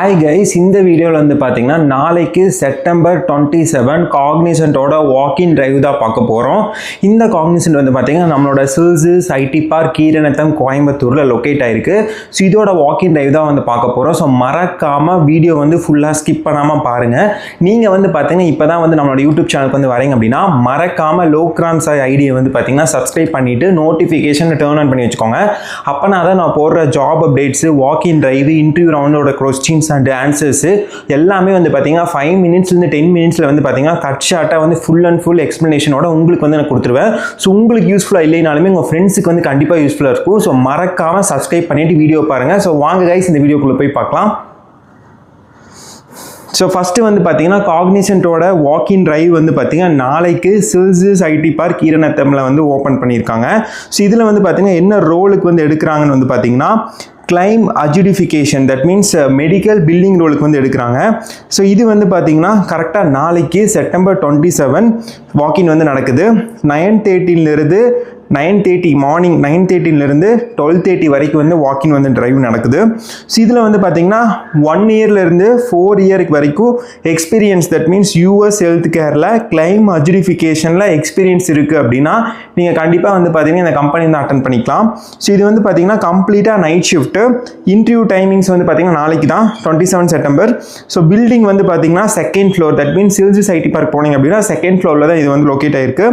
Hi guys, இந்த வீடியோவில் வந்து பார்த்தீங்கன்னா நாளைக்கு செப்டம்பர் 27 காக்னிசன்ட்டோட வாக்கின் டிரைவ் தான் பார்க்க போகிறோம். இந்த காக்னிசன்ட் வந்து பார்த்தீங்கன்னா நம்மளோட சில்ஸஸ் ஐடி பார்க் கீரநத்தம் கோயம்புத்தூரில் லொக்கேட் ஆகிருக்கு. ஸோ இதோட வாக்கின் டிரைவ் தான் வந்து பார்க்க போகிறோம். ஸோ மறக்காமல் வீடியோ வந்து ஃபுல்லாக ஸ்கிப் பண்ணாமல் பாருங்கள். நீங்கள் வந்து பார்த்தீங்கன்னா இப்போ தான் வந்து நம்மளோட யூடியூப் சேனலுக்கு வந்து வரீங்க அப்படின்னா மறக்காமல் லோக்ராம் சாய் ஐடியை வந்து பார்த்தீங்கன்னா சப்ஸ்கிரைப் பண்ணிவிட்டு நோட்டிஃபிகேஷன் டர்ன் ஆன் பண்ணி வச்சுக்கோங்க. அப்போனா தான் நான் போடுற job updates, walk in drive, interview ரவுண்டோட கொஸ்டின்ஸ் அண்ட் ஆன்சர்ஸ் எல்லாமே வந்து பார்த்தீங்கன்னா 5 மினிட்ஸ்லேருந்து 10 மினிட்ஸில் வந்து பார்த்தீங்கன்னா கட் ஷார்ட்டாக வந்து ஃபுல் அண்ட் ஃபுல் எக்ஸ்ப்ளனேஷனோட உங்களுக்கு வந்து நான் கொடுத்துருவேன். ஸோ உங்களுக்கு யூஸ்ஃபுல்லாக இல்லைனாலுமே உங்கள் ஃப்ரெண்ட்ஸுக்கு வந்து கண்டிப்பாக யூஸ்ஃபுல்லாக இருக்கும். ஸோ மறக்காமல் சப்ஸ்கிரைப் பண்ணிவிட்டு வீடியோ பாருங்கள். ஸோ வாங்க கைஸ், இந்த வீடியோக்குள்ளே போய் பார்க்கலாம். ஸோ ஃபஸ்ட்டு வந்து பார்த்தீங்கன்னா காக்னிசன்ட்டோட வாக்கின் டிரைவ் வந்து பார்த்தீங்கன்னா நாளைக்கு சில்ஸஸ் ஐடி பார்க் கீரநத்தமில் வந்து ஓப்பன் பண்ணியிருக்காங்க. ஸோ இதில் வந்து பார்த்தீங்கன்னா என்ன ரோலுக்கு வந்து எடுக்கிறாங்கன்னு வந்து பார்த்தீங்கன்னா claim adjudication, that means medical billing ரோலுக்கு வந்து எடுக்கிறாங்க. ஸோ இது வந்து பார்த்தீங்கன்னா கரெக்டாக நாளைக்கு செப்டம்பர் 27 வாக்கின் வந்து நடக்குது. 9:30 மார்னிங் 9:30 12:30 வரைக்கும் வந்து வாக்கின் வந்து டிரைவ் நடக்குது. ஸோ இதில் வந்து பார்த்தீங்கன்னா 1 இயர்லேருந்து 4 இயருக்கு வரைக்கும் experience, that means US health கேரில் கிளைம் அட்ஜுடிஃபிகேஷனில் எக்ஸ்பீரியன்ஸ் இருக்குது அப்படின்னா நீங்கள் கண்டிப்பாக வந்து பார்த்தீங்கன்னா இந்த கம்பெனி வந்து அட்டன் பண்ணிக்கலாம். ஸோ இது வந்து பார்த்தீங்கன்னா கம்ப்ளீட்டாக நைட் ஷிஃப்ட்டு. இன்டர்வியூ டைமிங்ஸ் வந்து பார்த்தீங்கன்னா நாளைக்கு தான் 27 செப்டம்பர். ஸோ பில்டிங் வந்து பார்த்தீங்கன்னா 2nd ஃப்ளோர், தட் மீன்ஸ் சில்ஸஸ் ஐடி பார்க் போனீங்க அப்படின்னா 2nd ஃப்ளோரில் தான் இது வந்து லொக்கேட் ஆகிருக்கு.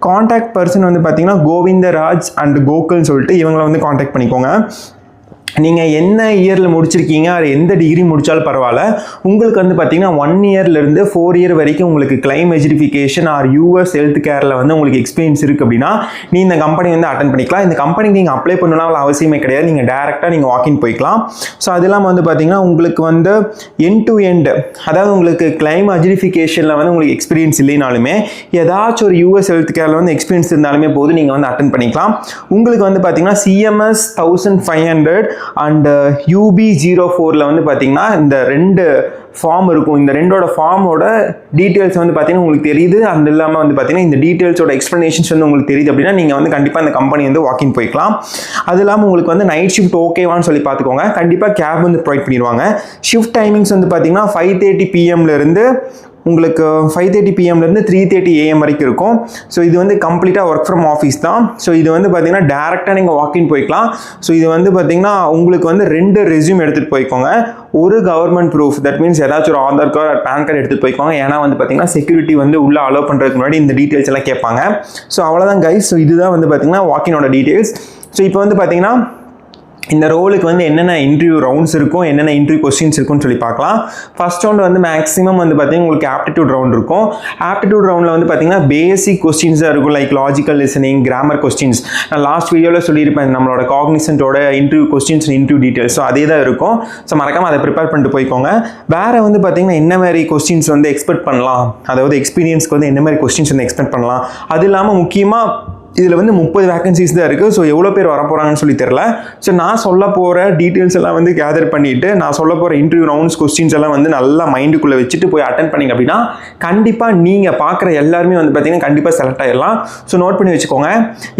கான்டாக்ட் பர்சன் வந்து பார்த்தீங்கன்னா கோவிந்தராஜ் அண்ட் கோகுல்னு சொல்லிட்டு இவங்களை வந்து கான்டாக்ட் பண்ணிக்கோங்க. நீங்கள் என்ன இயரில் முடிச்சிருக்கீங்க, அது எந்த டிகிரி முடித்தாலும் பரவாயில்ல, உங்களுக்கு வந்து பார்த்தீங்கன்னா 1 இயர்லேருந்து 4 இயர் வரைக்கும் உங்களுக்கு கிளைம் எஜுடிஃபிகேஷன் ஆர் யூஎஸ் ஹெல்த் கேரில் வந்து உங்களுக்கு எக்ஸ்பீரியன்ஸ் இருக்குது அப்படின்னா நீ இந்த கம்பெனி வந்து அட்டன் பண்ணிக்கலாம். இந்த கம்பெனிக்கு நீங்கள் அப்ளை பண்ணலாம் அவசியமே கிடையாது, நீங்கள் டேரெக்டாக நீங்கள் வாக்கின் போய்க்கலாம். ஸோ அது இல்லாமல் வந்து பார்த்தீங்கன்னா உங்களுக்கு வந்து எண்ட் டு எண்ட், அதாவது உங்களுக்கு கிளைம் அட்ஜுடிஃபிகேஷனில் வந்து உங்களுக்கு எக்ஸ்பீரியன்ஸ் இல்லைனாலுமே ஏதாச்சும் ஒரு யூஎஸ் ஹெல்த் கேரில் வந்து எக்ஸ்பீரியன்ஸ் இருந்தாலுமே போது நீங்கள் வந்து அட்டன் பண்ணிக்கலாம். உங்களுக்கு வந்து பார்த்தீங்கன்னா CMS 1500 அண்ட் UB04 வந்து பார்த்தீங்கன்னா இந்த 2 ஃபார்ம் இருக்கும். இந்த 2ஓட ஃபார்மோட டீட்டெயில்ஸ் வந்து பார்த்தீங்கன்னா உங்களுக்கு தெரியுது. அது இல்லாமல் வந்து பார்த்தீங்கன்னா இந்த டீட்டெயில்ஸோட எக்ஸ்ப்ளனேஷன்ஸ் வந்து உங்களுக்கு தெரியுது அப்படின்னா நீங்கள் வந்து கண்டிப்பாக இந்த கம்பெனி வந்து வாக்கின் போய்க்கலாம். அது இல்லாமல் உங்களுக்கு வந்து நைட் ஷிஃப்ட் ஓகேவான்னு சொல்லி பார்த்துக்கோங்க. கண்டிப்பாக கேப் வந்து ப்ரொவைட் பண்ணிடுவாங்க. ஷிஃப்ட் டைமிங்ஸ் வந்து பார்த்தீங்கன்னா 5:30 PM உங்களுக்கு 5:30 PM 3:30 AM வரைக்கும் இருக்கும். ஸோ இது வந்து கம்ப்ளீட்டாக ஒர்க் ஃப்ரம் ஆஃபீஸ் தான். ஸோ இது வந்து பார்த்தீங்கன்னா டேரெக்டாக நீங்கள் வாக்கின் போய்க்கலாம். ஸோ இது வந்து பார்த்தீங்கன்னா உங்களுக்கு வந்து 2 ரெஸ்யூம் எடுத்துகிட்டு போய்க்கோங்க. ஒரு கவர்மெண்ட் ப்ரூஃப், தட் மீன்ஸ் ஏதாச்சும் ஒரு ஆதார் கார்டு, பேன் கார்டு எடுத்துகிட்டு போய்க்கோங்க. ஏன்னா வந்து பார்த்தீங்கன்னா செக்யூரிட்டி வந்து உள்ளே அலோவ் பண்ணுறதுக்கு முன்னாடி இந்த டீட்டெயில்ஸ் எல்லாம் கேட்பாங்க. ஸோ அவ்வளோதான் கைஸ். ஸோ இதுதான் வந்து பார்த்தீங்கன்னா வாக்கினோட டீட்டெயில்ஸ். ஸோ இப்போ வந்து பார்த்தீங்கன்னா இந்த ரோலுக்கு வந்து என்னென்ன இன்டர்வியூ ரவுண்ட்ஸ் இருக்கும், என்னென்ன இன்டர்வியூ கொஸ்டின்ஸ் இருக்குன்னு சொல்லி பார்க்கலாம். ஃபர்ஸ்ட் ரவுண்ட் வந்து மேக்ஸிமம் வந்து பார்த்தீங்கன்னா உங்களுக்கு ஆப்டிடியூட் ரவுண்ட் இருக்கும். ஆப்டிடியூட் ரவுண்டில் வந்து பார்த்தீங்கன்னா பேசிக் கொஸ்டின்ஸ் தான் இருக்கும், like logical listening, grammar questions. நான் லாஸ்ட் வீடியோவில் சொல்லியிருப்பேன் நம்மளோட காக்னிசன்ட்டோட interview questions, interview details. So அதே தான் இருக்கும். ஸோ மறக்காமல் அதை ப்ரிப்பேர் பண்ணிட்டு போய்க்கோங்க. வேறு வந்து பார்த்தீங்கன்னா என்ன மாதிரி கொஸ்டின்ஸ் வந்து எக்ஸ்பெக்ட் பண்ணலாம், அதாவது எக்ஸ்பீரியன்ஸ்க்கு வந்து என்ன மாதிரி கொஸ்டின்ஸ் வந்து எக்ஸ்பெக்ட் பண்ணலாம். அது இல்லாமல் முக்கியமாக இதில் வந்து 30 வேகன்சிஸ் தான் இருக்குது. ஸோ எவ்வளோ பேர் வரப்போகிறாங்கன்னு சொல்லி தெரில. ஸோ நான் சொல்ல போகிற டீட்டெயில்ஸ் எல்லாம் வந்து கேதர் பண்ணிவிட்டு நான் சொல்ல போகிற இன்டர்வியூ ரவுண்ட்ஸ் கொஸ்டின்ஸ் எல்லாம் வந்து நல்லா மைண்டுக்குள்ளே வச்சுட்டு போய் அட்டன் பண்ணிங்க அப்படின்னா கண்டிப்பாக நீங்கள் பார்க்குற எல்லாருமே வந்து பார்த்தீங்கன்னா கண்டிப்பாக செலக்ட் ஆகிடலாம். ஸோ நோட் பண்ணி வச்சுக்கோங்க.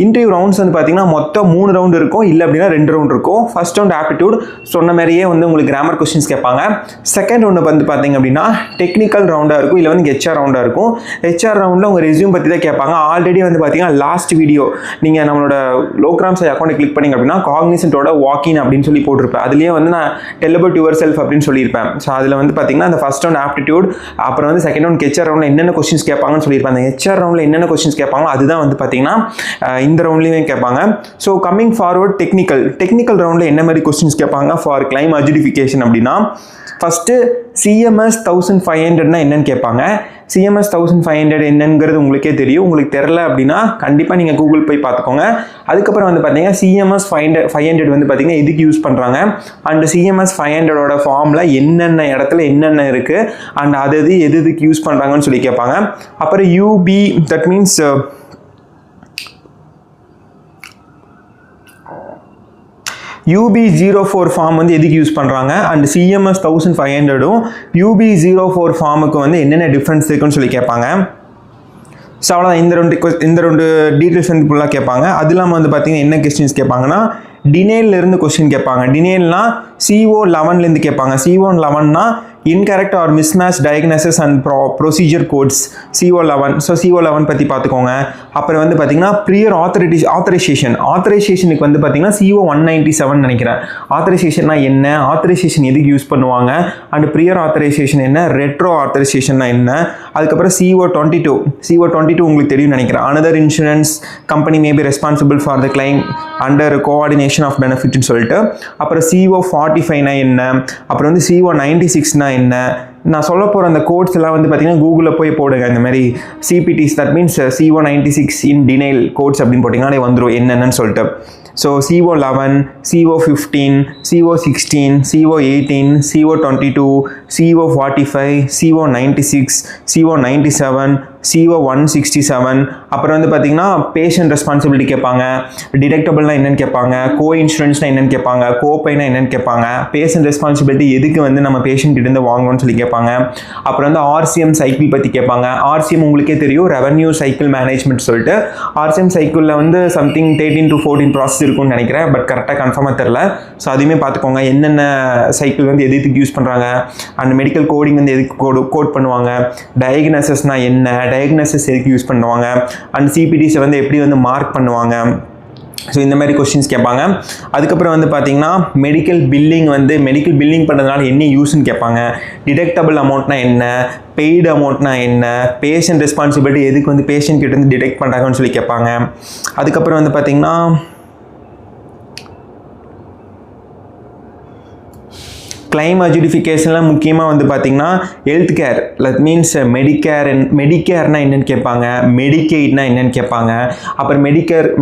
இன்டர்வியூ ரவுண்ட்ஸ் வந்து பார்த்தீங்கன்னா மொத்தம் 3 ரவுண்ட் இருக்கும், இல்லை அப்படின்னா 2 ரவுண்ட் இருக்கும். ஃபர்ஸ்ட் ரவுண்ட் ஆப்டிடியூட், சொன்ன மாதிரியே வந்து உங்களுக்கு கிராமர் கொஸ்டின்ஸ் கேட்பாங்க. செகண்ட் ரவுண்டு வந்து பார்த்தீங்க அப்படின்னா டெக்னிக்கல் ரவுண்டாக இருக்கும், இல்லை வந்து HR ரவுண்டாக இருக்கும். HR ரவுண்டில் உங்கள் ரெஸ்யூம் பற்றி தான் கேட்பாங்க. ஆல்ரெடி வந்து பார்த்தீங்கன்னா லாஸ்ட் வீடியோ நீங்கள் நம்மளோட லோக்ராம் சாய் அக்கௌண்ட்டை கிளிக் பண்ணிங்க அப்படின்னா காக்னிசன்ட்டோட வாக்கின் அப்படின்னு சொல்லி போட்டிருப்பேன். அதுலேயே வந்து நான் டெல் அபவுட் யுவர் செல்ஃப் அப்படின்னு சொல்லியிருப்பேன். ஸோ அதில் வந்து பார்த்தீங்கன்னா அந்த ஃபர்ஸ்ட் ரவுண்ட் ஆப்டிடியூட், அப்புறம் வந்து செகண்ட் ரவுண்ட் HR ரவுண்டில் என்னென்ன கொஸ்டின்ஸ் கேட்பாங்கன்னு சொல்லியிருப்பேன். அந்த HR ரவுண்டில் என்னென்ன கொஸ்டின்ஸ் கேட்பாங்களோ அதுதான் வந்து பார்த்தீங்கன்னா இந்த ரவுண்ட்லேயுமே கேட்பாங்க. ஸோ கம்மிங் ஃபார்வர்ட் டெக்னிக்கல் ரவுண்டில் என்ன மாதிரி கொஸ்டின்ஸ் கேட்பாங்க ஃபார் கிளைம் அட்ஜுடிஃபிகேஷன் அப்படின்னா ஃபஸ்ட்டு CMS 1500 என்னன்னு கேட்பாங்க. CMS 1500 என்னங்கிறது உங்களுக்கே தெரியும். உங்களுக்கு தெரில அப்படின்னா கண்டிப்பாக நீங்கள் கூகுள் போய் பார்த்துக்கோங்க. அதுக்கப்புறம் வந்து பார்த்தீங்கன்னா CMS 500 வந்து பார்த்தீங்கன்னா எதுக்கு யூஸ் பண்ணுறாங்க, அண்ட் CMS 500ஓட ஃபார்மில் என்னென்ன இடத்துல என்னென்ன இருக்குது, அண்ட் அது எதுக்கு யூஸ் பண்ணுறாங்கன்னு சொல்லி கேட்பாங்க. அப்புறம் UB, that means UB04 form வந்து எதுக்கு யூஸ் பண்ணுறாங்க, அண்ட் CMS 1500ம் UB04 ஃபார்முக்கு வந்து என்னென்ன டிஃப்ரென்ஸ் இருக்குன்னு சொல்லி கேட்பாங்க. ஸோ அவ்வளோதான். இந்த ரெண்டு டீட்டெயில்ஸ் வந்து ஃபுல்லாக கேட்பாங்க. அது இல்லாமல் வந்து பார்த்தீங்கன்னா என்ன கொஸ்டின்ஸ் கேட்பாங்கன்னா டினேல்லேருந்து கொஸ்டின் கேட்பாங்க. டினேல்னா CO11லேருந்து கேட்பாங்க. CO11னா incorrect or mismatched diagnosis and procedure codes CO11. So CO11 பற்றி பார்த்துக்கோங்க. அப்புறம் வந்து பார்த்தீங்கன்னா ப்ரியர் ஆத்தரைசேஷனுக்கு வந்து பார்த்தீங்கன்னா CO197 நினைக்கிறேன். ஆத்தரைசேஷன்னா என்ன, ஆத்தரைசேஷன் எதுக்கு யூஸ் பண்ணுவாங்க, அண்ட் ப்ரியர் ஆத்தரைசேஷன் என்ன, ரெட்ரோ ஆத்தரைசேஷன்னா என்ன. அதுக்கப்புறம் CO22 உங்களுக்கு தெரியும் நினைக்கிறேன். Another insurance company may be responsible for the claim under coordination of பெனிஃபிட்னு சொல்லிட்டு. அப்புறம் CO45னா என்ன, அப்புறம் வந்து CO96னா என்ன. நான் சொல்ல போகிற அந்த கோட்ஸ் எல்லாம் வந்து பார்த்தீங்கன்னா கூகுளில் போய் போடுங்க. இந்த மாதிரி CPTs, that means CO96 in denial codes அப்படின்னு போட்டிங்கன்னா வந்துடும் என்னென்னு சொல்லிட்டு. So CO11, CO15, CO16, CO18, CO22, CO45, CO96, CO97, CO167. அப்புறம் வந்து பார்த்தீங்கன்னா பேஷண்ட் ரெஸ்பான்சிபிலிட்டி கேட்பாங்க, டிடெக்டபிள்னா என்னென்னு கேட்பாங்க, கோ இன்சூரன்ஸ்னா என்னென்னு கேட்பாங்க, கோப்பைனா என்னென்னு கேட்பாங்க, பேஷண்ட் ரெஸ்பான்சிபிலிட்டி எதுக்கு வந்து நம்ம பேஷண்ட் கிட்டேருந்து வாங்கணும்னு சொல்லி கேட்பாங்க. அப்புறம் வந்து RCM சைக்கிள் பற்றி கேட்பாங்க. RCM உங்களுக்கே தெரியும், ரெவன்யூ சைக்கிள் மேனேஜ்மெண்ட் சொல்லிட்டு. RCM சைக்கிளில் வந்து சம்திங் 13 to 14 ப்ராசஸ் இருக்கும்னு நினைக்கிறேன், பட் கரெக்டாக கன்ஃபார்மாக தெரில. ஸோ அதுவுமே பார்த்துக்கோங்க, என்னென்ன சைக்கிள் வந்து எதுக்கு யூஸ் பண்ணுறாங்க, அண்ட் மெடிக்கல் கோடிங் வந்து எதுக்கு கோட் பண்ணுவாங்க, டயக்னோசிஸ்னால் என்ன, டயக்னோசிஸ் எதுக்கு யூஸ் பண்ணுவாங்க, அண்ட் CPTஸை வந்து எப்படி வந்து மார்க் பண்ணுவாங்க. ஸோ இந்த மாதிரி கொஸ்டின்ஸ் கேட்பாங்க. அதுக்கப்புறம் வந்து பார்த்தீங்கன்னா மெடிக்கல் பில்லிங் பண்ணுறதுனால என்ன யூஸ்ன்னு கேட்பாங்க. டிடெக்டபிள் அமௌண்ட்னா என்ன, பெய்டு அமௌண்ட்னா என்ன, பேஷண்ட் ரெஸ்பான்சிபிலிட்டி எதுக்கு வந்து பேஷண்ட் கிட்ட இருந்து டிடெக்ட் பண்ணுறாங்கன்னு சொல்லி கேட்பாங்க. அதுக்கப்புறம் வந்து பார்த்தீங்கன்னா கிளைம் அட்ஜுடிஃபிகேஷன்லாம் முக்கியமாக வந்து பார்த்தீங்கன்னா ஹெல்த் கேர், தட் மீன்ஸ் மெடிக்கேர்னா என்னென்னு கேட்பாங்க, மெடிக்கெய்ட்னா என்னென்னு கேட்பாங்க. அப்புறம்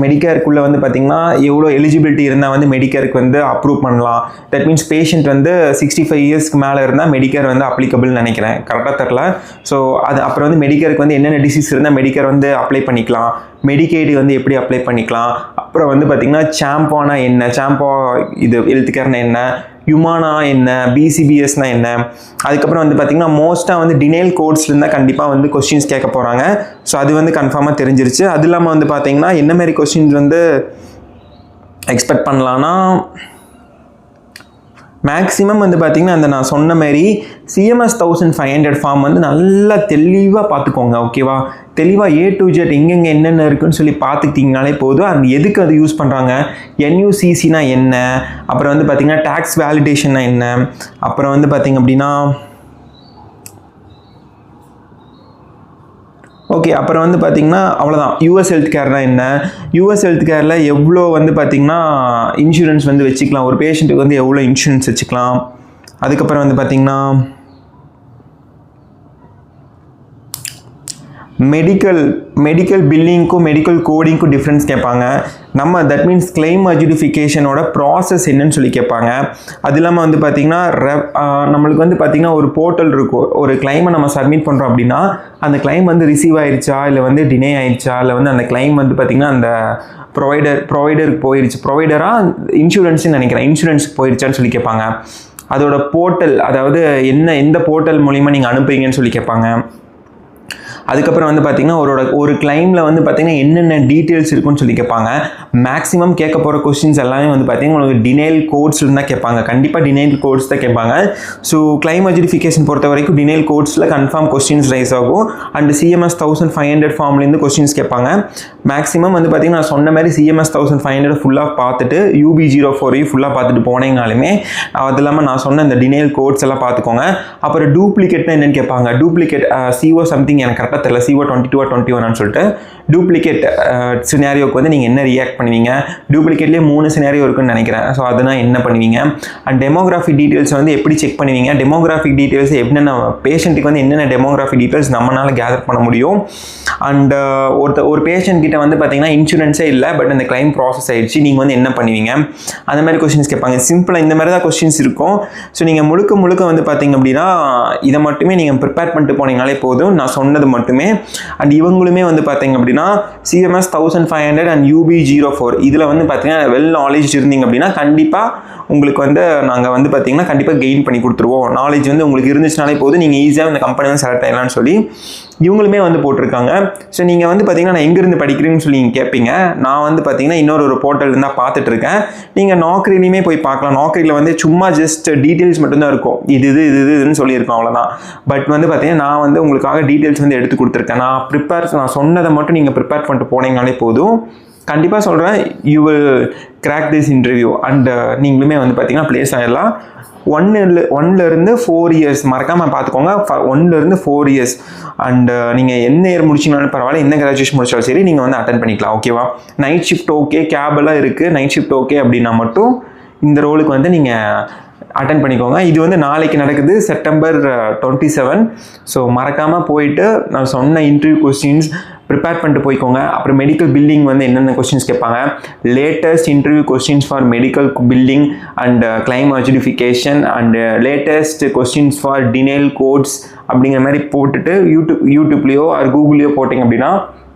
மெடிக்கேருக்குள்ளே வந்து பார்த்தீங்கன்னா எவ்வளோ எலிஜிபிலிட்டி இருந்தால் வந்து மெடிக்கேருக்கு வந்து அப்ரூவ் பண்ணலாம். தட் மீன்ஸ் பேஷண்ட் வந்து 65 இயர்ஸ்க்கு மேலே இருந்தால் மெடிக்கேர் வந்து அப்ளிகபிள்னு நினைக்கிறேன், கரெக்டாக தெரில. ஸோ அது அப்புறம் வந்து மெடிக்கேருக்கு வந்து என்னென்ன டிசீஸ் இருந்தால் மெடிக்கேர் வந்து அப்ளை பண்ணிக்கலாம், மெடிக்கெய்டு வந்து எப்படி அப்ளை பண்ணிக்கலாம். அப்புறம் வந்து பார்த்தீங்கன்னா சாம்பானா என்ன, சாம்பா இது ஹெல்த் கேர்னா என்ன, யுமானா என்ன, BCBSனா என்ன. அதுக்கப்புறம் வந்து பார்த்தீங்கன்னா மோஸ்ட்டாக வந்து டினைல் கோட்ஸ்லேருந்து தான் கண்டிப்பாக வந்து கொஸ்டின்ஸ் கேட்க போகிறாங்க. ஸோ அது வந்து கன்ஃபார்மாக தெரிஞ்சிருச்சு. அது இல்லாமல் வந்து பார்த்தீங்கன்னா என்ன மாதிரி கொஸ்டின்ஸ் வந்து எக்ஸ்பெக்ட் பண்ணலான்னா, மேக்ஸிமம் வந்து பார்த்திங்கன்னா அந்த நான் சொன்ன மாதிரி CMS 1500 ஃபார்ம் வந்து நல்லா தெளிவாக பார்த்துக்கோங்க, ஓகேவா. தெளிவாக A to Z எங்கெங்கே என்னென்ன இருக்குன்னு சொல்லி பார்த்துக்கிட்டிங்கனாலே போதும். அது எதுக்கு அது யூஸ் பண்ணுறாங்க, NUCCனா என்ன, அப்புறம் வந்து பார்த்திங்கன்னா டேக்ஸ் வேலிடேஷன்னா என்ன, அப்புறம் வந்து பார்த்திங்க அப்படின்னா ஓகே. அப்புறம் வந்து பார்த்திங்கன்னா அவ்வளோதான். US ஹெல்த் கேர்னா என்ன, US ஹெல்த் கேரில் எவ்வளோ வந்து பார்த்திங்கன்னா இன்சூரன்ஸ் வந்து வச்சுக்கலாம், ஒரு பேஷண்ட்டுக்கு வந்து எவ்வளோ இன்சூரன்ஸ் வச்சுக்கலாம். அதுக்கப்புறம் வந்து பார்த்திங்கன்னா மெடிக்கல் பில்லிங்க்கும் மெடிக்கல் கோடிங்க்கும் டிஃப்ரென்ஸ் கேட்பாங்க. நம்ம தட் மீன்ஸ் கிளைம் அட்ஜுடிஃபிகேஷனோட ப்ராசஸ் என்னன்னு சொல்லி கேட்பாங்க. அது இல்லாமல் வந்து பார்த்திங்கன்னா நம்மளுக்கு வந்து பார்த்திங்கன்னா ஒரு போர்ட்டல் இருக்கும், ஒரு கிளைமை நம்ம சப்மிட் பண்ணுறோம் அப்படின்னா அந்த கிளைம் வந்து ரிசீவ் ஆயிடுச்சா இல்லை வந்து டினே ஆயிடுச்சா, இல்லை வந்து அந்த கிளைம் வந்து பார்த்திங்கன்னா அந்த ப்ரொவைடருக்கு போயிடுச்சு, ப்ரொவைடராக இன்சூரன்ஸ்ன்னு நினைக்கிறேன், இன்சூரன்ஸுக்கு போயிடுச்சான்னு சொல்லி கேட்பாங்க. அதோட போர்ட்டல், அதாவது எந்த போர்ட்டல் மூலிமா நீங்கள் அனுப்புறீங்கன்னு சொல்லி கேட்பாங்க. அதுக்கப்புறம் வந்து பார்த்திங்கன்னா ஒரு கிளைமில் வந்து பார்த்திங்கன்னா என்னென்ன டீட்டெயில்ஸ் இருக்குன்னு சொல்லி கேட்பாங்க. மேக்ஸிமம் கேட்க போகிற கொஸ்டின்ஸ் எல்லாமே வந்து பார்த்திங்கன்னா உங்களுக்கு டினைல் கோட்ஸில் தான் கேட்பாங்க, கண்டிப்பாக டினைல் கோட்ஸ் தான் கேட்பாங்க. ஸோ கிளைம் அட்ஜுடிஃபிகேஷன் பொறுத்த வரைக்கும் டினைல் கோட்ஸில் கன்ஃபார்ம் கொஸ்டின்ஸ் ரைஸ் ஆகும். அண்ட் CMS 1500 ஃபார்ம்லேருந்து கொஸ்டின்ஸ் கேட்பாங்க. மேக்ஸிமம் வந்து பார்த்திங்கன்னா நான் சொன்ன மாதிரி CMS 1500 ஃபுல்லாக பார்த்துட்டு UB04 ஃபுல்லாக பார்த்துட்டு போனீங்கனாலுமே அது இல்லாமல் நான் சொன்ன இந்த டினைல் கோட்ஸ் எல்லாம் பார்த்துக்கோங்க. அப்புறம் டூப்ளிகேட்னா என்னென்னு கேட்பாங்க. டூப்ளிகேட் CO சம்திங் எனக்கு கரெக்டாக தெரியல, CO22 or 21 சொல்லிட்டு. டூப்ளிகேட் சினாரியோக்கு வந்து நீங்கள் என்ன ரியாக்ட் பண்ணுவீங்க, டூப்ளிகேட்லேயே 3 சினாரியோ இருக்குன்னு நினைக்கிறேன். ஸோ அதனால் என்ன பண்ணுவீங்க, அண்ட் டெமோகிராஃபிக் டீட்டெயில்ஸ் வந்து எப்படி செக் பண்ணுவீங்க, டெமோகிராஃபிக் டீட்டெயில்ஸ் என்னென்ன பேஷண்ட்டுக்கு வந்து என்னென்ன டெமோகிராஃபிக் டீட்டெயில்ஸ் நம்மளால் கேதர் பண்ண முடியும். அண்ட் ஒரு பேஷண்ட் கிட்ட வந்து பார்த்தீங்கன்னா இன்சூரன்ஸே இல்லை, பட் அந்த கிளைம் ப்ராசஸ் ஆயிடுச்சு, நீங்கள் வந்து என்ன பண்ணுவீங்க, அந்த மாதிரி கொஸ்டின்ஸ் கேட்பாங்க. சிம்பிளாக இந்த மாதிரி தான் கொஸ்டின்ஸ் இருக்கும். ஸோ நீங்கள் முழுக்க வந்து பார்த்தீங்க அப்படின்னா இதை மட்டுமே நீங்கள் ப்ரிப்பேர் பண்ணிட்டு போனீங்கனாலே போதும், நான் சொன்னது மட்டுமே. அண்ட் இவங்களுமே வந்து பார்த்தீங்க அப்படின்னா CMS 1500 அண்ட் UB04 இதில் வந்து பார்த்தீங்கன்னா வெல் நாலேஜ் இருந்தீங்க அப்படின்னா கண்டிப்பாக உங்களுக்கு வந்து நாங்கள் வந்து பார்த்தீங்கன்னா கண்டிப்பாக கெயின் பண்ணி கொடுத்துருவோம். நாலேஜ் வந்து உங்களுக்கு இருந்துச்சுனாலே போதும், நீங்கள் ஈஸியாக இந்த கம்பெனி வந்து செலக்ட் ஆகலாம்னு சொல்லி இவங்களுமே வந்து போட்டிருக்காங்க. ஸோ நீங்கள் வந்து பார்த்தீங்கன்னா நான் எங்கேருந்து படிக்கிறேன்னு சொல்லி நீங்கள் கேட்பீங்க. நான் வந்து பார்த்தீங்கன்னா இன்னொரு போர்ட்டல் தான் பார்த்துட்ருக்கேன். நீங்கள் நாக்ரிலையுமே போய் பார்க்கலாம். நாக்ரியில் வந்து சும்மா ஜஸ்ட் டீட்டெயில்ஸ் மட்டும்தான் இருக்கும். இதுன்னு சொல்லியிருக்கோம், அவ்வளோதான். பட் வந்து பார்த்தீங்கன்னா நான் வந்து உங்களுக்காக டீட்டெயில்ஸ் வந்து எடுத்து கொடுத்துருக்கேன். நான் சொன்னதை மட்டும் நீங்கள் ப்ரிப்பேர் பண்ணிட்டு போனீங்கனாலே போதும். கண்டிப்பாக சொல்கிறேன், you will crack this interview and நீங்களுமே வந்து பார்த்தீங்கன்னா ப்ளேஸ் ஆகிடலாம். 1 to 4 years மறக்காமல் பார்த்துக்கோங்க. 1 to 4 years அண்ட் நீங்கள் என்ன இயர் முடிச்சிங்கனாலும் பரவாயில்ல, என்ன கிராஜுவேஷன் முடிச்சாலும் சரி, நீங்கள் வந்து அட்டன் பண்ணிக்கலாம். ஓகேவா? நைட் ஷிஃப்ட் ஓகே, கேபெல்லாம் இருக்குது. நைட் ஷிஃப்ட் ஓகே அப்படின்னா மட்டும் இந்த ரோலுக்கு வந்து நீங்கள் அட்டன் பண்ணிக்கோங்க. இது வந்து நாளைக்கு நடக்குது, September 27. ஸோ மறக்காமல் போயிட்டு நான் சொன்ன இன்டர்வியூ கொஸ்டின்ஸ் ப்ரிப்பேர் பண்ணிட்டு போய்க்கோங்க. அப்புறம் மெடிக்கல் பில்லிங் வந்து என்னென்ன கொஸ்டின்ஸ் கேட்பாங்க, latest interview questions for medical billing and claim adjudication and latest questions for denial codes அப்படிங்கிற மாதிரி போட்டுட்டு யூடியூப்லேயோ ஆர் கூகுள்லேயோ போட்டிங்க அப்படின்னா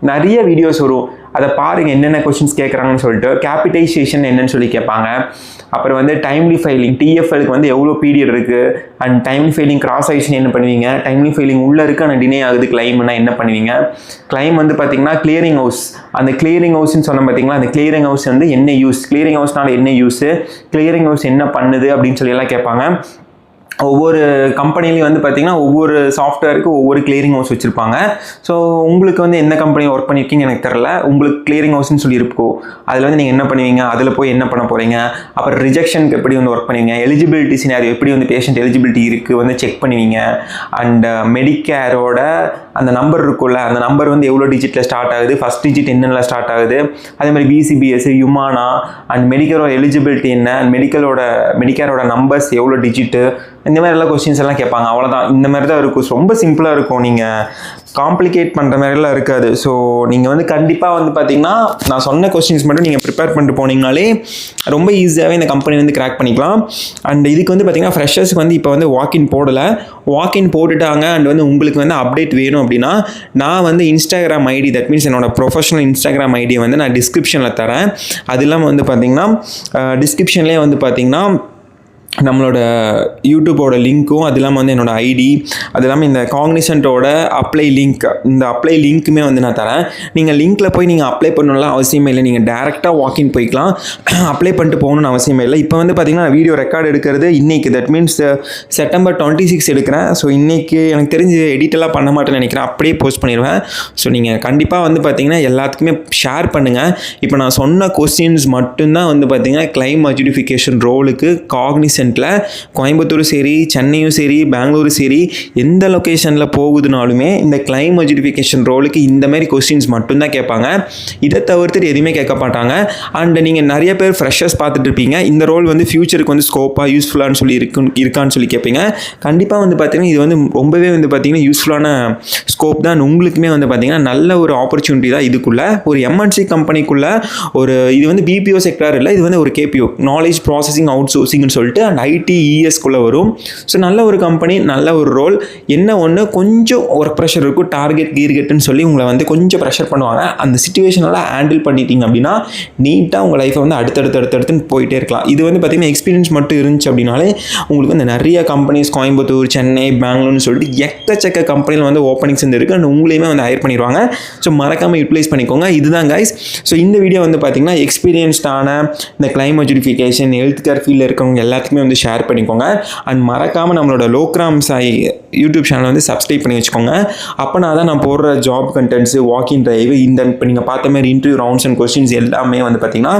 நிறைய வீடியோஸ் வரும். அதை பாருங்கள் என்னென்ன கொஸ்டின்ஸ் கேட்குறாங்கன்னு சொல்லிட்டு. கேபிடைசேஷன் என்னன்னு சொல்லி கேட்பாங்க. அப்புறம் வந்து டைம்லி ஃபைலிங், டிஎஃப்எலுக்கு வந்து எவ்வளோ பீரியட் இருக்குது, அண்ட் டைம்லி ஃபைலிங் கிராஸ் ஆயிடுச்சுன்னு என்ன பண்ணுவீங்க, டைம்லி ஃபைலிங் உள்ளே இருக்குது ஆனால் டினே ஆகுது கிளைம்னா என்ன பண்ணுவீங்க, கிளைம் வந்து பார்த்தீங்கன்னா கிளியரிங் ஹவுஸ், அந்த கிளியரிங் ஹவுஸ்ன்னு சொன்ன பார்த்தீங்களா, அந்த கிளியரிங் ஹவுஸ் வந்து என்ன யூஸ், கிளியரிங் ஹவுஸ்னால என்ன யூஸு, கிளியரிங் ஹவுஸ் என்ன பண்ணுது அப்படின்னு சொல்லி எல்லாம் கேட்பாங்க. ஒவ்வொரு கம்பெனிலையும் வந்து பார்த்தீங்கன்னா ஒவ்வொரு சாஃப்ட்வேருக்கு ஒவ்வொரு கிளியரிங் ஹவுஸ் வச்சுருப்பாங்க. ஸோ உங்களுக்கு வந்து எந்த கம்பெனி ஒர்க் பண்ணியிருக்கீங்க எனக்கு தெரில, உங்களுக்கு கிளியரிங் ஹவுஸ்ன்னு சொல்லி இருக்கும். அதில் வந்து நீங்கள் என்ன பண்ணுவீங்க, அதில் போய் என்ன பண்ண போகிறீங்க, அப்புறம் ரிஜெக்ஷனுக்கு எப்படி வந்து ஒர்க் பண்ணுவீங்க, எலிஜிபிலிட்டி சினாரியோ எப்படி வந்து பேஷண்ட் எலிஜிபிலிட்டி இருக்குது வந்து செக் பண்ணுவீங்க, அண்ட் மெடிக்கேரோட அந்த நம்பர் இருக்குல்ல, அந்த நம்பர் வந்து எவ்வளோ டிஜிட்டில் ஸ்டார்ட் ஆகுது, ஃபஸ்ட் டிஜிட் என்னென்ன ஸ்டார்ட் ஆகுது, அதே மாதிரி பிசிபிஎஸ், யுமானா அண்ட் மெடிக்கலோட எலிஜிபிலிட்டி என்ன, அண்ட் மெடிக்கேரோட நம்பர்ஸ் எவ்வளோ டிஜிட்டு, இந்த மாதிரி எல்லாம் கொஸ்டின்ஸ் எல்லாம் கேட்பாங்க. அவ்வளோதான், இந்த மாதிரி தான் இருக்கும். ரொம்ப சிம்பிளாக இருக்கும், நீங்கள் காம்ப்ளிகேட் பண்ணுற மாதிரிலாம் இருக்காது. ஸோ நீங்கள் வந்து கண்டிப்பாக வந்து பார்த்தீங்கன்னா நான் சொன்ன கொஸ்டின்ஸ் மட்டும் நீங்கள் ப்ரிப்பேர் பண்ணிட்டு போனீங்கனாலே ரொம்ப ஈஸியாகவே இந்த கம்பெனி வந்து கிராக் பண்ணிக்கலாம். அண்ட் இதுக்கு வந்து பார்த்தீங்கன்னா ஃப்ரெஷர்ஸ்க்கு வந்து இப்போ வந்து வாக்கின் போடலை, வாக்கின் போட்டுட்டாங்க. அண்ட் வந்து உங்களுக்கு வந்து அப்டேட் வேணும் அப்படின்னா நான் வந்து இன்ஸ்டாகிராம் ஐடி, தட் மீன்ஸ் என்னோட ப்ரொஃபஷனல் இன்ஸ்டாகிராம் ஐடியை வந்து நான் டிஸ்கிரிப்ஷனில் தரேன். அது இல்லாமல் வந்து பார்த்தீங்கன்னா டிஸ்கிரிப்ஷன்லேயே வந்து பார்த்தீங்கன்னா நம்மளோட யூடியூப்போட லிங்க்கும், அது இல்லாமல் வந்து என்னோடய ஐடி, அது இல்லாமல் இந்த காக்னிசன்ட்டோட அப்ளை லிங்க், இந்த அப்ளை லிங்க்குமே வந்து நான் தரேன். நீங்கள் லிங்க்கில் போய் நீங்கள் அப்ளை பண்ணணும்லாம் அவசியமே இல்லை, நீங்கள் டேரெக்டாக வாக்கின் போய்க்கலாம், அப்ளை பண்ணிட்டு போகணுன்னு அவசியமே இல்லை. இப்போ வந்து பார்த்திங்கன்னா வீடியோ ரெக்கார்டு எடுக்கிறது இன்றைக்கி, தட் மீன்ஸ் September 26 எடுக்கிறேன். ஸோ இன்றைக்கி எனக்கு தெரிஞ்சு எடிட்டெல்லாம் பண்ண மாட்டேன்னு நினைக்கிறேன், அப்படியே போஸ்ட் பண்ணிடுவேன். ஸோ நீங்கள் கண்டிப்பாக வந்து பார்த்திங்கன்னா எல்லாத்துக்குமே ஷேர் பண்ணுங்கள். இப்போ நான் சொன்ன கொஸ்டின்ஸ் மட்டும்தான் வந்து பார்த்திங்கன்னா கிளைம் அட்ஜுடிஃபிகேஷன் ரோலுக்கு காக்னிசன்ட் கோயம்புத்தூர் சரி, சென்னையும் சரி, பெங்களூரு சரி, எந்த லொக்கேஷனில் போகுதுனாலுமே இந்த கிளைம் அட்ஜுடிஃபிகேஷன் ரோலுக்கு இந்த மாதிரி கொஸ்டின்ஸ் மட்டும்தான் கேட்பாங்க. இதை தவிர்த்துட்டு எதுவுமே கேட்க மாட்டாங்க. அண்ட் நீங்கள் நிறைய பேர் ஃப்ரெஷர்ஸ் பார்த்துட்டு இருப்பீங்க, இந்த ரோல் வந்து ஃபியூச்சருக்கு வந்து ஸ்கோப்பாக யூஸ்ஃபுல்லான்னு சொல்லி இருக்கான்னு சொல்லி கேட்பீங்க. கண்டிப்பாக வந்து பார்த்தீங்கன்னா இது வந்து ரொம்பவே வந்து பார்த்தீங்கன்னா யூஸ்ஃபுல்லான ஸ்கோப் தான். உங்களுக்குமே வந்து பார்த்தீங்கன்னா நல்ல ஒரு ஆப்பர்ச்சுனிட்டி தான். இதுக்குள்ளே ஒரு எம்என்சி கம்பெனிக்குள்ளே ஒரு இது வந்து பிபிஓ செக்டார் இல்லை, இது வந்து ஒரு கேபிஓ, நாலேஜ் ப்ராசஸிங் அவுட் சோர்சிங்னு சொல்லிட்டு அண்ட் ITESக்குள்ளே வரும். ஸோ நல்ல ஒரு கம்பெனி, நல்ல ஒரு ரோல். என்ன ஒன்று, கொஞ்சம் ஒர்க் ப்ரெஷர் இருக்கும், டார்கெட் கீர்கெட்டுன்னு சொல்லி உங்களை வந்து கொஞ்சம் ப்ரெஷர் பண்ணுவாங்க. அந்த சிச்சுவேஷனெல்லாம் ஹேண்டில் பண்ணிட்டீங்க அப்படின்னா நீட்டாக உங்கள் லைஃப்பை வந்து அடுத்தடுத்துன்னு போயிட்டே இருக்கலாம். இது வந்து பார்த்திங்கன்னா எக்ஸ்பீரியன்ஸ் மட்டும் இருந்துச்சு அப்படின்னாலே உங்களுக்கு வந்து நிறைய கம்பெனிஸ் கோயம்புத்தூர், சென்னை, பெங்களூர்னு சொல்லிட்டு எக்கச்சக்க கம்பெனியில் வந்து ஓப்பனிங்ஸ் வந்து இருக்குது. அண்ட் உங்களையுமே வந்து ஹையர் பண்ணிடுவாங்க. ஸோ மறக்காமல் யூட்டிலைஸ் பண்ணிக்கோங்க. இதுதான் கைஸ். ஸோ இந்த வீடியோ வந்து பார்த்திங்கன்னா எக்ஸ்பீரியன்ஸ்டான இந்த கிளைம் அட்ஜுடிஃபிகேஷன், ஹெல்த் கேர் ஃபீல்டில் இருக்கவங்க எல்லாத்துக்குமே வந்து ஷேர் பண்ணிக்கோங்க. அண்ட் மறக்காமல் நம்மளோட லோக்ராம் சாய் யூடியூப் சேனல் வந்து சப்ஸ்கிரைப் பண்ணி வச்சுக்கோங்க. அப்போனா தான் நான் போடுற ஜாப் கண்டென்ட்ஸு, வாக்கின் டிரைவ், இந்த இப்போ நீங்கள் பார்த்த மாதிரி இன்டர்வியூ ரவுண்ட்ஸ் அண்ட் கொஸ்டின்ஸ் எல்லாமே வந்து பார்த்தீங்கன்னா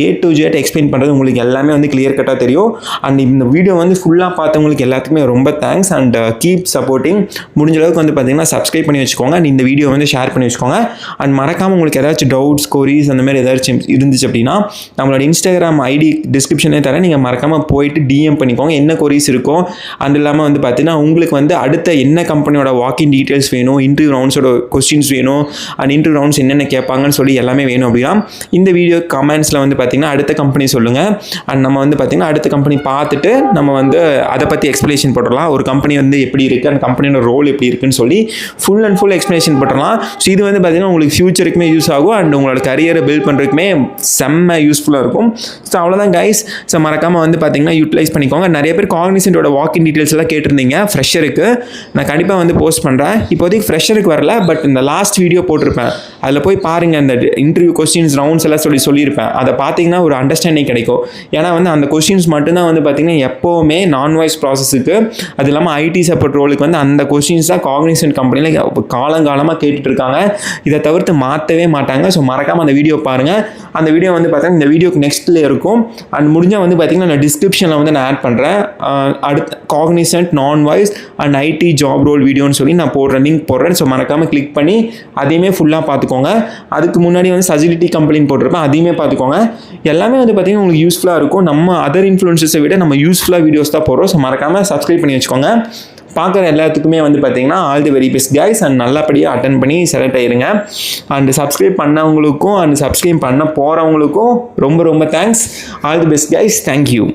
A to Z எக்ஸ்பிளைன் பண்ணுறது உங்களுக்கு எல்லாமே வந்து கிளியர் கட்டாக தெரியும். அண்ட் இந்த வீடியோ வந்து ஃபுல்லாக பார்த்தவங்களுக்கு எல்லாத்துக்குமே ரொம்ப தேங்க்ஸ். And keep supporting. முடிஞ்ச அளவுக்கு வந்து பார்த்தீங்கன்னா சப்ஸ்கிரைப் பண்ணி வச்சுக்கோங்க. அண்ட் இந்த வீடியோ வந்து ஷேர் பண்ணி வச்சுக்கோங்க. அண்ட் மறக்காமல் உங்களுக்கு ஏதாச்சும் டவுட்ஸ், கொரீஸ் அந்த மாதிரி ஏதாச்சும் இருந்துச்சு அப்படின்னா நம்மளோட இன்ஸ்டாகிராம் ஐடி டிஸ்கிரிப்ஷனே தரேன். நீங்கள் மறக்காமல் போயிட்டு DM பண்ணிக்கோங்க, என்ன கொரீஸ் இருக்கும். அது இல்லாமல் வந்து பார்த்தீங்கன்னா உங்களுக்கு வந்து அடுத்த என்ன கம்பெனியோட வாக்கின் டீட்டெயில்ஸ் வேணும், இன்டர்வியூ ரவுண்ட்ஸோட கொஸ்டின்ஸ் வேணும், அண்ட் இன்டர்வியூ ரவுண்ட்ஸ் என்னென்ன கேட்பாங்கன்னு சொல்லி எல்லாமே வேணும் அப்படின்னா இந்த வீடியோ கமெண்ட்ஸில் வந்து பார்த்தீங்கன்னா அடுத்த கம்பெனி சொல்லுங்கள். அண்ட் நம்ம வந்து பார்த்தீங்கன்னா அடுத்த கம்பெனி பார்த்துட்டு நம்ம வந்து அதை பற்றி எக்ஸ்ப்ளனேஷன் போட்டுடலாம். ஒரு கம்பெனி வந்து எப்படி இருக்குது, அந்த கம்பெனியோட ரோல் எப்படி இருக்குன்னு சொல்லி ஃபுல் அண்ட் ஃபுல் எக்ஸ்ப்ளனேஷன் போட்டுடலாம். ஸோ இது வந்து பார்த்தீங்கன்னா உங்களுக்கு ஃபியூச்சருக்குமே யூஸ் ஆகும். அண்ட் உங்களோட கரியரை பில்ட் பண்ணுறதுக்குமே செம்ம யூஸ்ஃபுல்லாக இருக்கும். ஸோ அவ்வளோதான் கைஸ். ஸோ மறக்காமல் வந்து பார்த்தீங்கன்னா யூட்டிலைஸ் பண்ணிக்கோங்க. நிறைய பேர் காக்னிசன்ட்டோட வாக்கின் டீட்டெயில்ஸ் எல்லாம் கேட்டிருந்தீங்க ஃப்ரெஷருக்கு. நான் கண்டிப்பாக வந்து போஸ்ட் பண்ணுறேன். இப்போதைக்கு ஃப்ரெஷருக்கு வரல, பட் இந்த லாஸ்ட் வீடியோ போட்டிருப்பேன், அதில் போய் பாருங்கள். இந்த இன்டர்வியூ கொஸ்டின்ஸ் ரவுண்ட்ஸ் எல்லாம் சொல்லியிருப்பேன். அதை பார்த்தீங்கன்னா ஒரு அண்டர்ஸ்டாண்டிங் கிடைக்கும். ஏன்னா வந்து அந்த கொஸ்டின்ஸ் மட்டும்தான் வந்து பார்த்தீங்கன்னா எப்போவுமே நான் வாய்ஸ் ப்ராசஸுக்கு, அது இல்லாமல் ஐடி சப்போர்ட் ரோலுக்கு வந்து அந்த கொஸ்டின்ஸ் தான் காக்னிசன்ட் கம்பெனியில் காலங்காலமாக கேட்டுட்ருக்காங்க. இதை தவிர்த்து மாற்றவே மாட்டாங்க. ஸோ மறக்காமல் அந்த வீடியோ பாருங்கள். அந்த வீடியோ வந்து பார்த்தீங்கன்னா இந்த வீடியோக்கு நெக்ஸ்ட்டில் இருக்கும். அண்ட் முடிஞ்சால் வந்து பார்த்தீங்கன்னா நான் டிஸ்கிரிப்ஷனில் வந்து நான் ஆட் பண்ணுறேன். அடுத்த காக்னிசன்ட் நான் voice and IT job role வீடியோன்னு சொல்லி நான் லிங்க் போடுறேன். ஸோ மறக்காமல் கிளிக் பண்ணி அதையுமே ஃபுல்லாக பார்த்துக்கோங்க. அதுக்கு முன்னாடி வந்து சஜிலிட்டி கம்பெனின்னு போட்டிருப்பேன், அதையுமே பார்த்துக்கோங்க. எல்லாமே வந்து பார்த்தீங்கன்னா உங்களுக்கு யூஸ்ஃபுல்லாக இருக்கும். நம்ம அதர் இன்ஃப்ளூயன்சஸை விட நம்ம யூஸ்ஃபுல்லாக வீடியோஸ் தான் போடுறோம். ஸோ மறக்காமல் சப்ஸ்கிரைப் பண்ணி வச்சுக்கோங்க. பார்க்குற எல்லாத்துக்குமே வந்து பார்த்தீங்கன்னா all the very best guys. And நல்லபடியாக அட்டன் பண்ணி செலக்ட் ஆயிருங்க. அண்ட் சப்ஸ்கிரைப் பண்ணவங்களுக்கும் அண்ட் சப்ஸ்கிரைப் பண்ண போகிறவங்களுக்கும் ரொம்ப ரொம்ப thanks. All the best guys. Thank you.